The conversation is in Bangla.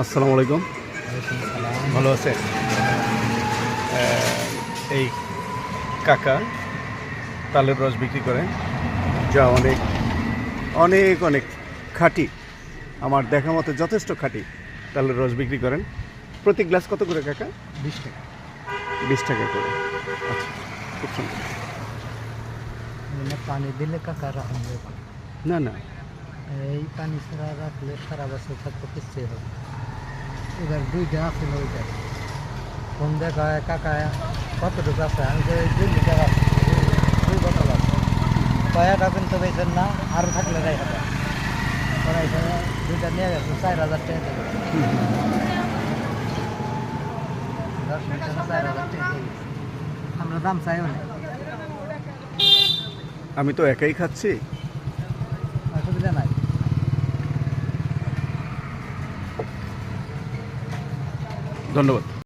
আসসালামু আলাইকুম। ভালো আছে? এই কাকা তালের রস বিক্রি করে, যা অনেক অনেক অনেক খাঁটি, আমার দেখা মতো যথেষ্ট খাঁটি তালের রস বিক্রি করেন। প্রতি গ্লাস কত করে কাকা? 20 টাকা। 20 টাকা করে। আচ্ছা, খুব সুন্দর। পানি দিলে কাকা রাখুন যাবে না না, এই পানি ছাড়া রাখলে সারা বছর থাকতে কিচ্ছুই হবে। এবার 2টা আছে ওইটা ফোন দেখা হয় কাকা কতটুকু আছে, আমি তো 2 লিটার আছে, 2 বোতল আছে, কয়াটা কিন্তু বেছেন না, আরও থাকলে রাই হবে ওরা এখানে 2টা নিয়ে গেছে 4000 টাকা দেবে। 10 লিটার 4000 টাকা দিয়ে গেছে। আমরা দাম চাইও না, আমি তো একাই খাচ্ছি। অসুবিধা নাই। ধন্যবাদ।